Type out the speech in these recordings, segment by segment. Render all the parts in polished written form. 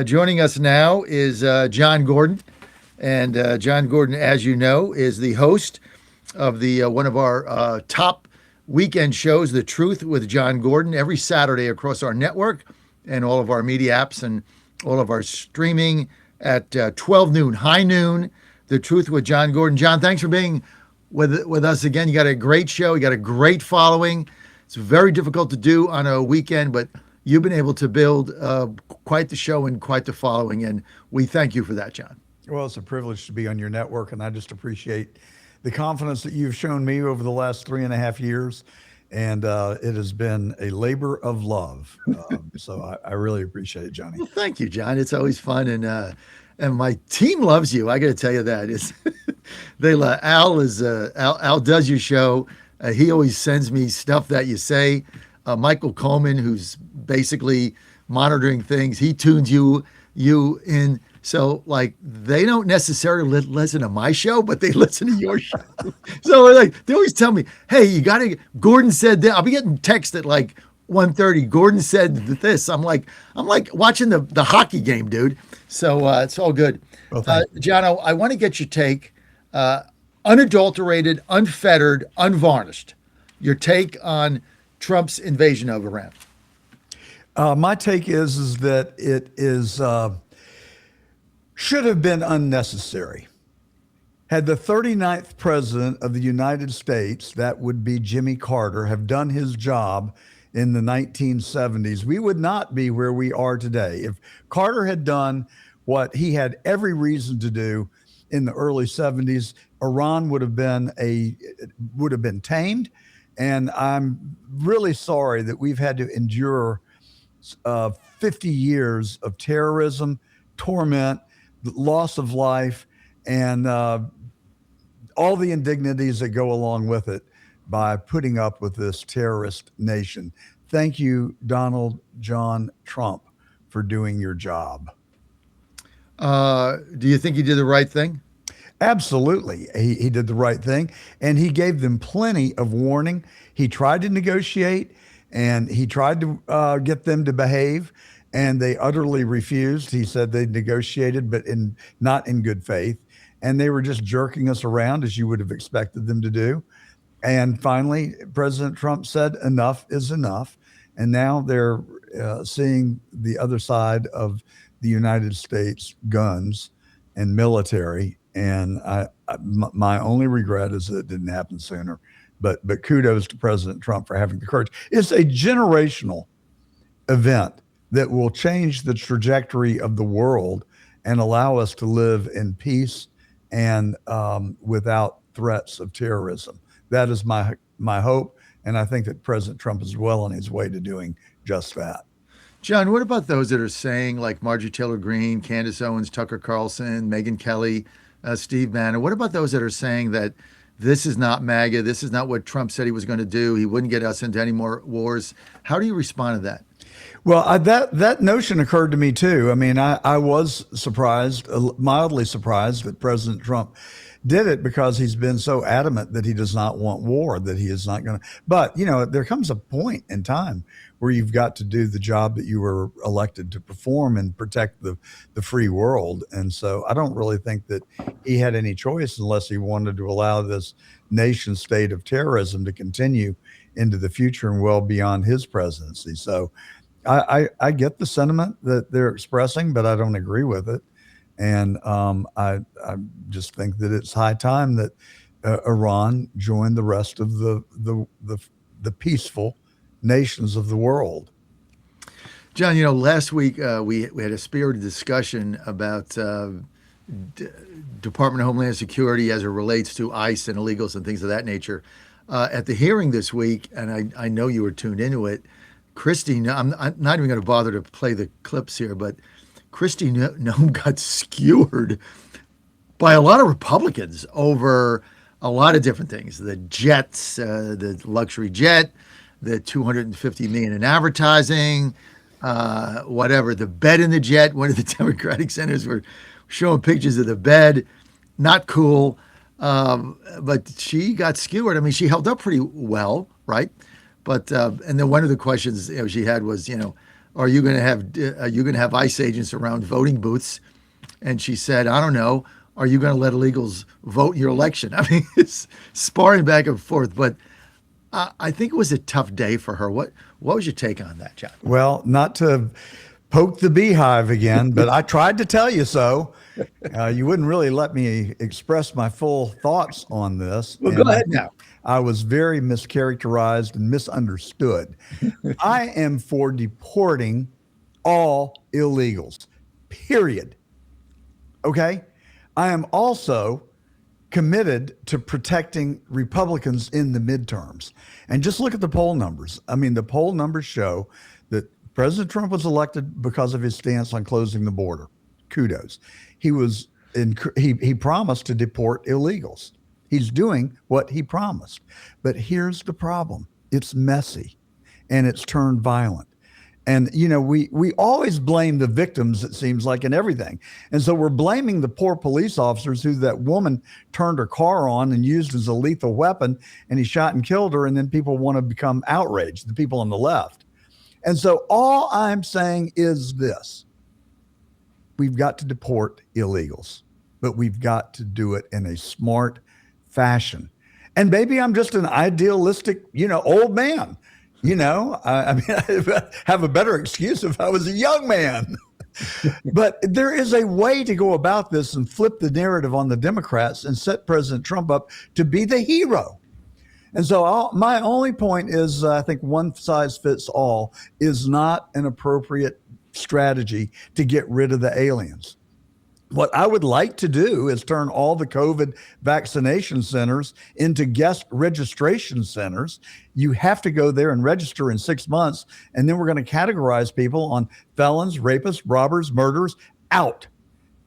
Joining us now is John Gordon. And John Gordon, as you know, is the host of the one of our top weekend shows, The Truth with John Gordon, every Saturday across our network and all of our media apps and all of our streaming at 12 noon, high noon, The Truth with John Gordon. John, thanks for being with us again. You got a great show. You got a great following. It's very difficult to do on a weekend, but you've been able to build quite the show and quite the following, and we thank you for that, John. Well, it's a privilege to be on your network, and I just appreciate the confidence that you've shown me over the last 3.5 years. And it has been a labor of love. So I really appreciate it, Johnny. Well, thank you, John. It's always fun, and my team loves you. I got to tell you that Al does your show. He always sends me stuff that you say. Michael Coleman, who's basically monitoring things, he tunes you in. So, like, they don't necessarily listen to my show, but they listen to your show. So, like, they always tell me, "Hey, Gordon said that." I'll be getting text at like 1:30. Gordon said this. I'm like watching the hockey game, dude. So it's all good. Well, John, I want to get your take, unadulterated, unfettered, unvarnished. Your take on Trump's invasion of Iran. My take is that it is. Should have been unnecessary. Had the 39th president of the United States, that would be Jimmy Carter, have done his job in the 1970s, we would not be where we are today. If Carter had done what he had every reason to do in the early 70s, Iran would have been tamed. And I'm really sorry that we've had to endure 50 years of terrorism, torment, loss of life, and all the indignities that go along with it by putting up with this terrorist nation. Thank you, Donald John Trump, for doing your job. Do you think he did the right thing? Absolutely. He did the right thing, and he gave them plenty of warning. He tried to negotiate, and he tried to get them to behave, and they utterly refused. He said they negotiated, but not in good faith. And they were just jerking us around, as you would have expected them to do. And finally, President Trump said, enough is enough. And now they're seeing the other side of the United States guns and military. And my only regret is that it didn't happen sooner. But kudos to President Trump for having the courage. It's a generational event that will change the trajectory of the world and allow us to live in peace and without threats of terrorism. That is my hope, and I think that President Trump is well on his way to doing just that. John, what about those that are saying, like Marjorie Taylor Greene, Candace Owens, Tucker Carlson, Megyn Kelly, Steve Bannon? What about those that are saying that this is not MAGA, this is not what Trump said he was going to do, he wouldn't get us into any more wars? How do you respond to that? Well, that notion occurred to me too. I mean, I was surprised, mildly surprised, that President Trump did it, because he's been so adamant that he does not want war, that he is not going to. But, there comes a point in time where you've got to do the job that you were elected to perform and protect the free world. And so I don't really think that he had any choice unless he wanted to allow this nation state of terrorism to continue into the future and well beyond his presidency. So I get the sentiment that they're expressing, but I don't agree with it. And I just think that it's high time that Iran joined the rest of the peaceful nations of the world. John, last week we had a spirited discussion about Department of Homeland Security as it relates to ICE and illegals and things of that nature. At the hearing this week, and I know you were tuned into it, Kristi, I'm not even going to bother to play the clips here, but Kristi Noem got skewered by a lot of Republicans over a lot of different things. The jets, the luxury jet, the $250 million in advertising, whatever, the bed in the jet. One of the Democratic senators were showing pictures of the bed. Not cool. But she got skewered. I mean, she held up pretty well, right? But and then one of the questions she had was, are you going to have ICE agents around voting booths? And she said, I don't know. Are you going to let illegals vote in your election? I mean, it's sparring back and forth. But I think it was a tough day for her. What was your take on that, John? Well, not to poke the beehive again, but I tried to tell you so. You wouldn't really let me express my full thoughts on this. Well, and go ahead now. I was very mischaracterized and misunderstood. I am for deporting all illegals, period. Okay? I am also committed to protecting Republicans in the midterms. And just look at the poll numbers. I mean, the poll numbers show that President Trump was elected because of his stance on closing the border. Kudos. He promised to deport illegals. He's doing what he promised. But here's the problem. It's messy and it's turned violent. And, you know, we always blame the victims, it seems like, in everything. And so we're blaming the poor police officers who that woman turned her car on and used as a lethal weapon, and he shot and killed her. And then people want to become outraged, the people on the left. And so all I'm saying is this. We've got to deport illegals, but we've got to do it in a smart fashion. And maybe I'm just an idealistic, old man. I mean, I have a better excuse if I was a young man. But there is a way to go about this and flip the narrative on the Democrats and set President Trump up to be the hero. And so my only point is, I think one size fits all is not an appropriate strategy to get rid of the aliens. What I would like to do is turn all the COVID vaccination centers into guest registration centers. You have to go there and register in 6 months, and then we're going to categorize people on felons, rapists, robbers, murderers, out.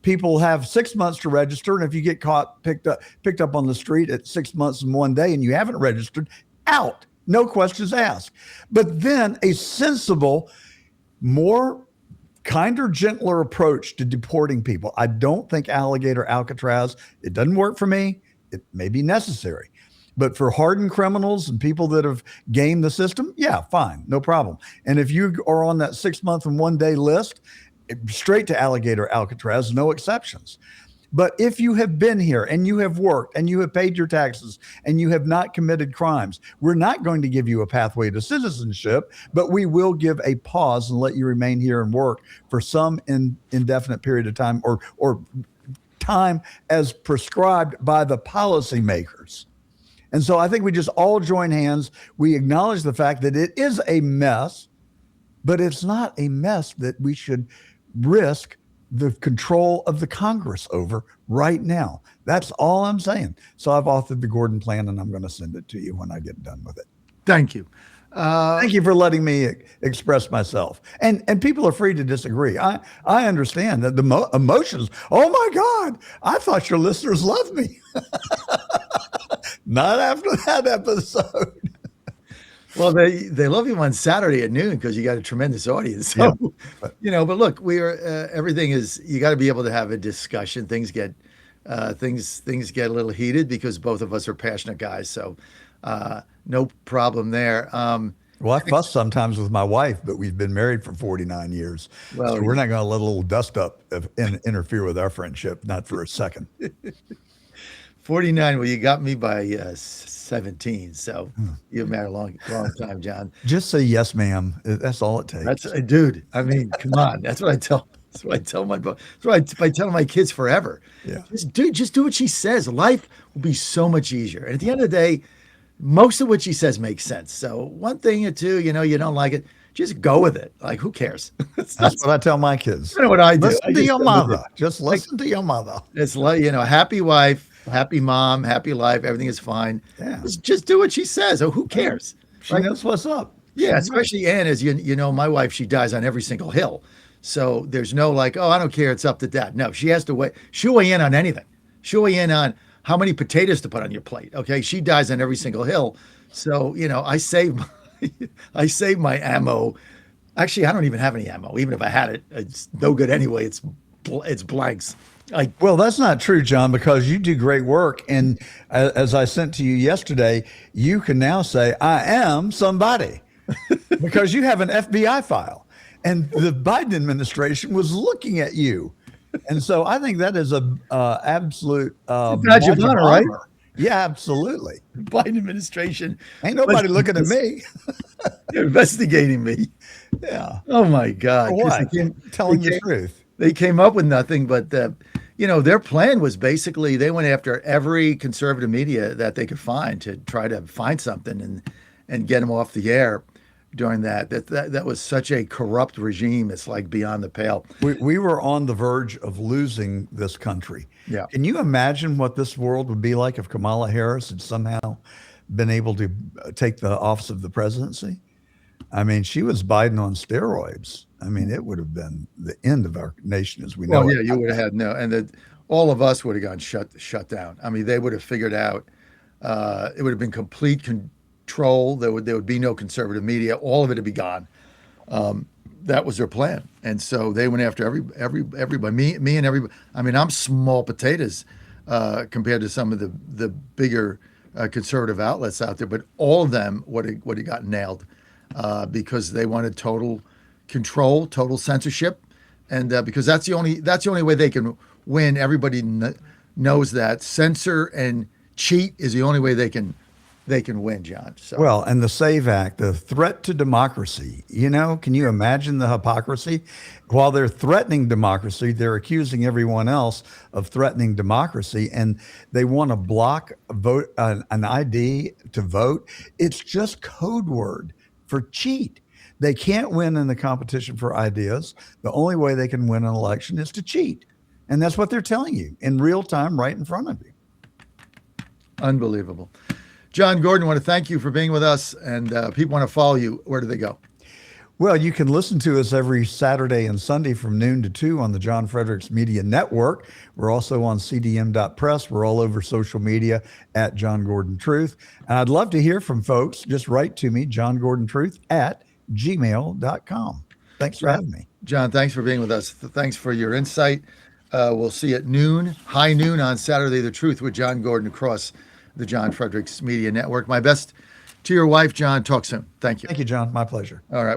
People have 6 months to register, and if you get caught picked up on the street at 6 months and 1 day and you haven't registered, out. No questions asked. But then a sensible, more kinder, gentler approach to deporting people. I don't think alligator Alcatraz, it doesn't work for me. It may be necessary. But for hardened criminals and people that have gamed the system, yeah, fine, no problem. And if you are on that 6 month and 1 day list, straight to alligator Alcatraz, no exceptions. But if you have been here and you have worked and you have paid your taxes and you have not committed crimes, we're not going to give you a pathway to citizenship, but we will give a pause and let you remain here and work for some indefinite period of time or time as prescribed by the policymakers. And so I think we just all join hands. We acknowledge the fact that it is a mess, but it's not a mess that we should risk the control of the Congress over right now. That's all I'm saying. So I've authored the Gordon Plan, and I'm going to send it to you when I get done with it. Thank you. Thank you for letting me express myself. And people are free to disagree. I understand that the emotions. Oh my God, I thought your listeners loved me. Not after that episode. Well, they love you on Saturday at noon because you got a tremendous audience. So, Yeah. But look, we are everything is. You got to be able to have a discussion. Things get get a little heated because both of us are passionate guys. So, no problem there. Well, I fuss sometimes with my wife, but we've been married for 49 years. Well, so we're not going to let a little dust up interfere with our friendship, not for a second. 49. Well, you got me by 17. So you've married a long time, John. Just say yes, ma'am. That's all it takes. That's dude. I mean, come on. That's what I tell. That's what I tell my. That's what I tell my kids forever. Yeah. Just do what she says. Life will be so much easier. And at the end of the day, most of what she says makes sense. So one thing or two, you don't like it, just go with it. Like, who cares? That's what I tell my kids. You know what I do? Listen to your mother. Just listen to your mother. It's like, happy wife, happy mom, happy life. Everything is fine. Yeah. Just do what she says. Oh, who cares? She knows what's up. Yeah, especially Ann, as my wife, she dies on every single hill. So there's no like, oh, I don't care, it's up to Dad. No, she has to wait. She'll weigh in on anything. She'll weigh in on how many potatoes to put on your plate. Okay, she dies on every single hill. So I save my ammo. Actually, I don't even have any ammo. Even if I had it, it's no good anyway. It's blanks. Well, that's not true, John, because you do great work. And as I sent to you yesterday, you can now say, I am somebody, because you have an FBI file. and the Biden administration was looking at you. And so I think that is a absolute Badge of honor, right? Yeah, absolutely. Biden administration Ain't nobody looking at me. they're investigating me. Yeah. Oh my God! For 'Cause what? they Telling the came- truth. they came up with nothing, but their plan was basically they went after every conservative media that they could find to try to find something and get them off the air during that. That was such a corrupt regime. It's like beyond the pale. We were on the verge of losing this country. Yeah. Can you imagine what this world would be like if Kamala Harris had somehow been able to take the office of the presidency? I mean, she was Biden on steroids. I mean, it would have been the end of our nation as we know Well, it. yeah, you would have had no, and all of us would have gone shut down. I mean, they would have figured out. It would have been complete control. There would be no conservative media. All of it would be gone. That was their plan, and so they went after everybody. Me and everybody. I mean, I'm small potatoes compared to some of the bigger conservative outlets out there, but all of them would have gotten nailed because they wanted total control, total censorship, and because that's the only way they can win. Everybody knows that censor and cheat is the only way they can win, John. So Well, and the SAVE Act, the threat to democracy, can you imagine the hypocrisy? While they're threatening democracy, they're accusing everyone else of threatening democracy, and they want to block an ID to vote. It's just code word for cheat. They can't win in the competition for ideas. The only way they can win an election is to cheat. And that's what they're telling you in real time, right in front of you. unbelievable. John Gordon, I want to thank you for being with us. And people want to follow you. Where do they go? Well, you can listen to us every Saturday and Sunday from noon to 2 on the John Fredericks Media Network. We're also on cdm.press. We're all over social media at John Gordon Truth. And I'd love to hear from folks. Just write to me, johngordontruth@gmail.com. Thanks for having me. John, thanks for being with us. Thanks for your insight. We'll see you at high noon on Saturday, The Truth with John Gordon across the John Fredericks Media Network. My best to your wife, John. Talk soon. Thank you. Thank you, John. My pleasure. All right.